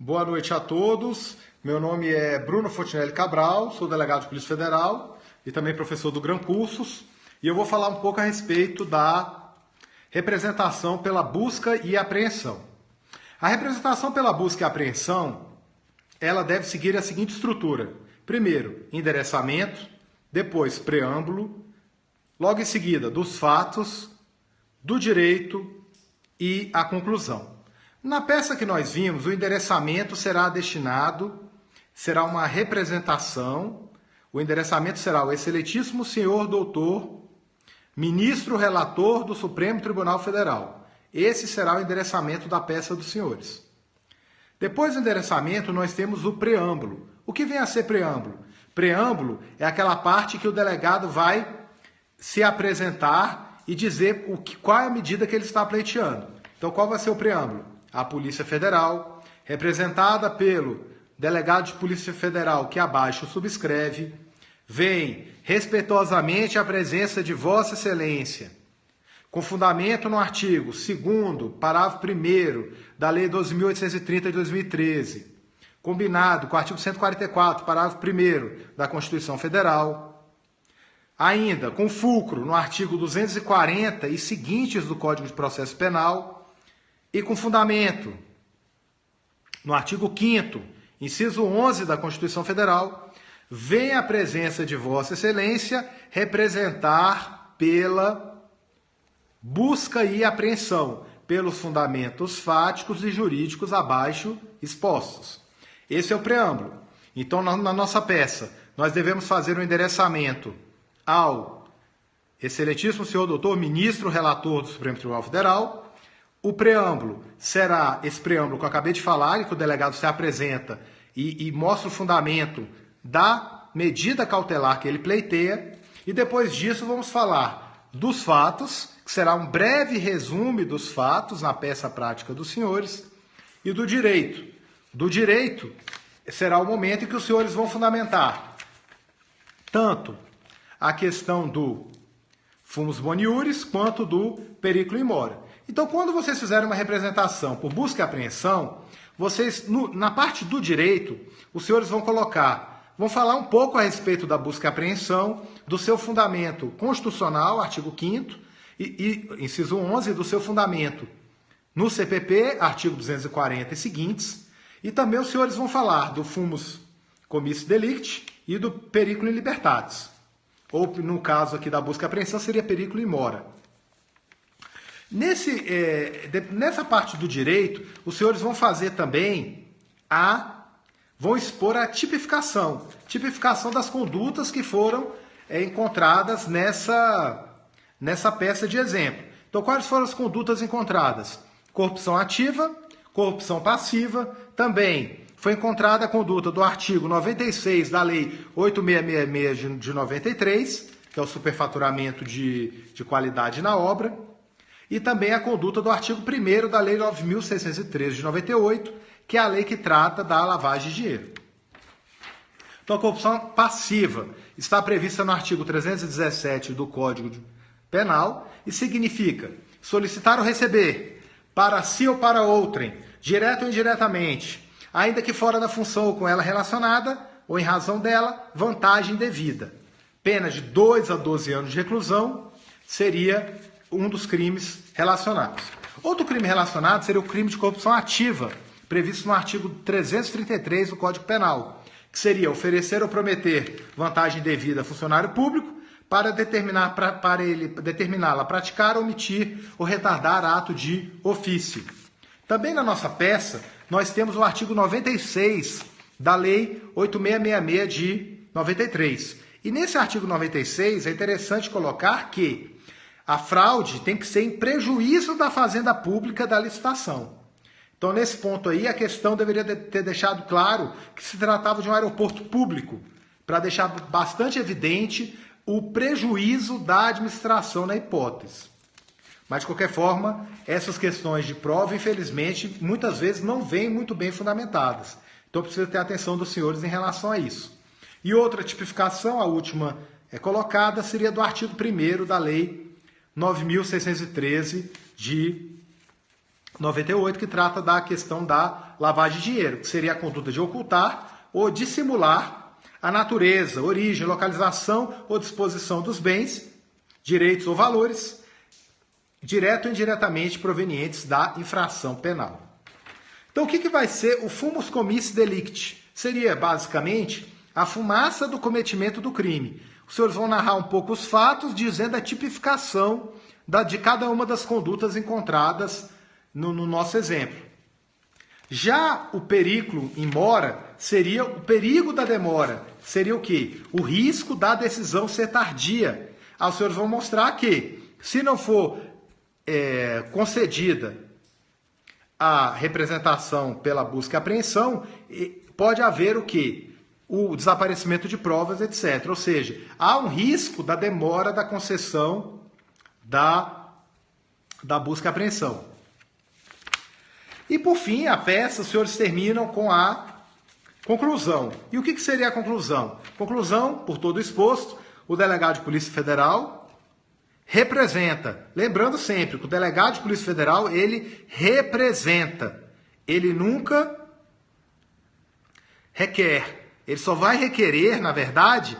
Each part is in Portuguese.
Boa noite a todos. Meu nome é Bruno Fontinelli Cabral, sou delegado de Polícia Federal e também professor do Gran Cursos. E eu vou falar um pouco a respeito da representação pela busca e apreensão. A representação pela busca e apreensão, ela deve seguir a seguinte estrutura. Primeiro, endereçamento, depois preâmbulo, logo em seguida, dos fatos, do direito e a conclusão. Na peça que nós vimos, o endereçamento será uma representação, o endereçamento será o excelentíssimo senhor doutor, ministro relator do Supremo Tribunal Federal. Esse será o endereçamento da peça dos senhores. Depois do endereçamento, nós temos o preâmbulo. O que vem a ser preâmbulo? Preâmbulo é aquela parte que o delegado vai se apresentar e dizer qual é a medida que ele está pleiteando. Então, qual vai ser o preâmbulo? A Polícia Federal, representada pelo delegado de Polícia Federal que abaixo subscreve, vem respeitosamente à presença de Vossa Excelência, com fundamento no artigo 2º, parágrafo 1º da Lei 12.830 de 2013, combinado com o artigo 144, parágrafo 1º da Constituição Federal, ainda com fulcro no artigo 240 e seguintes do Código de Processo Penal, e com fundamento no artigo 5º, inciso 11 da Constituição Federal, vem a presença de Vossa Excelência representar pela busca e apreensão, pelos fundamentos fáticos e jurídicos abaixo expostos. Esse é o preâmbulo. Então, na nossa peça, nós devemos fazer um endereçamento ao excelentíssimo senhor doutor ministro relator do Supremo Tribunal Federal. O preâmbulo será esse preâmbulo que eu acabei de falar, que o delegado se apresenta e mostra o fundamento da medida cautelar que ele pleiteia. E depois disso vamos falar dos fatos, que será um breve resumo dos fatos na peça prática dos senhores, e do direito. Do direito será o momento em que os senhores vão fundamentar tanto a questão do fumus boniuris quanto do periculo in mora. Então, quando vocês fizerem uma representação por busca e apreensão, vocês, na parte do direito, os senhores vão falar um pouco a respeito da busca e apreensão, do seu fundamento constitucional, artigo 5º, e inciso 11, do seu fundamento no CPP, artigo 240 e seguintes, e também os senhores vão falar do fumus commissi delicti e do periculo in libertatis, ou no caso aqui da busca e apreensão seria periculo in mora. Nessa parte do direito, os senhores vão fazer também vão expor a tipificação das condutas que foram encontradas nessa peça de exemplo. Então, quais foram as condutas encontradas? Corrupção ativa, corrupção passiva, também foi encontrada a conduta do artigo 96 da Lei 8666 de 93, que é o superfaturamento de qualidade na obra, e também a conduta do artigo 1º da Lei 9.613 de 98, que é a lei que trata da lavagem de dinheiro. Então, a corrupção passiva está prevista no artigo 317 do Código Penal e significa solicitar ou receber, para si ou para outrem, direto ou indiretamente, ainda que fora da função ou com ela relacionada, ou em razão dela, vantagem devida. Pena de 2 a 12 anos de reclusão seria um dos crimes relacionados. Outro crime relacionado seria o crime de corrupção ativa, previsto no artigo 333 do Código Penal, que seria oferecer ou prometer vantagem devida a funcionário público para determiná-la a praticar, omitir ou retardar ato de ofício. Também na nossa peça, nós temos o artigo 96 da Lei 8666 de 93. E nesse artigo 96 é interessante colocar que a fraude tem que ser em prejuízo da fazenda pública da licitação. Então, nesse ponto aí, a questão deveria ter deixado claro que se tratava de um aeroporto público, para deixar bastante evidente o prejuízo da administração na hipótese. Mas, de qualquer forma, essas questões de prova, infelizmente, muitas vezes não vêm muito bem fundamentadas. Então, precisa ter atenção dos senhores em relação a isso. E outra tipificação, a última colocada, seria do artigo 1º da Lei 9.613 de 98, que trata da questão da lavagem de dinheiro, que seria a conduta de ocultar ou dissimular a natureza, origem, localização ou disposição dos bens, direitos ou valores, direto ou indiretamente provenientes da infração penal. Então, o que vai ser o fumus commissi delicti? Seria, basicamente, a fumaça do cometimento do crime. Os senhores vão narrar um pouco os fatos, dizendo a tipificação de cada uma das condutas encontradas no nosso exemplo. Já o periculo in mora seria o perigo da demora. Seria o quê? O risco da decisão ser tardia. Os senhores vão mostrar que, se não for concedida a representação pela busca e apreensão, pode haver o quê? O desaparecimento de provas, etc. Ou seja, há um risco da demora da concessão da busca e apreensão. E, por fim, a peça, os senhores terminam com a conclusão. E o que seria a conclusão? Conclusão, por todo exposto, o delegado de Polícia Federal representa. Lembrando sempre que o delegado de Polícia Federal, ele representa. Ele nunca requer. Ele só vai requerer, na verdade,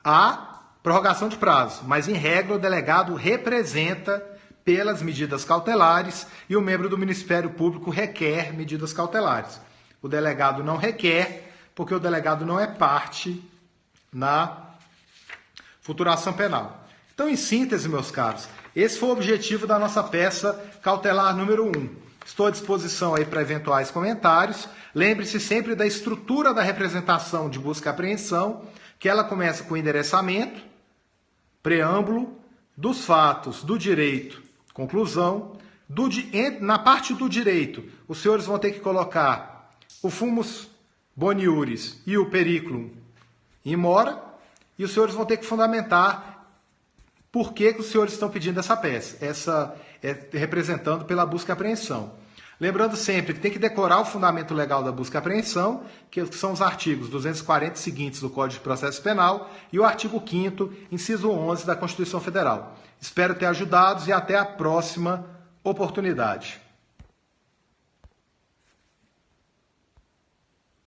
a prorrogação de prazo. Mas, em regra, o delegado representa pelas medidas cautelares e o membro do Ministério Público requer medidas cautelares. O delegado não requer, porque o delegado não é parte na futuração penal. Então, em síntese, meus caros, esse foi o objetivo da nossa peça cautelar número 1. Estou à disposição aí para eventuais comentários. Lembre-se sempre da estrutura da representação de busca e apreensão, que ela começa com endereçamento, preâmbulo, dos fatos, do direito, conclusão. Na parte do direito, os senhores vão ter que colocar o fumus boniuris e o periculum in mora, e os senhores vão ter que fundamentar por que os senhores estão pedindo essa peça, representando pela busca e apreensão. Lembrando sempre que tem que decorar o fundamento legal da busca e apreensão, que são os artigos 240 seguintes do Código de Processo Penal e o artigo 5º, inciso 11 da Constituição Federal. Espero ter ajudado e até a próxima oportunidade.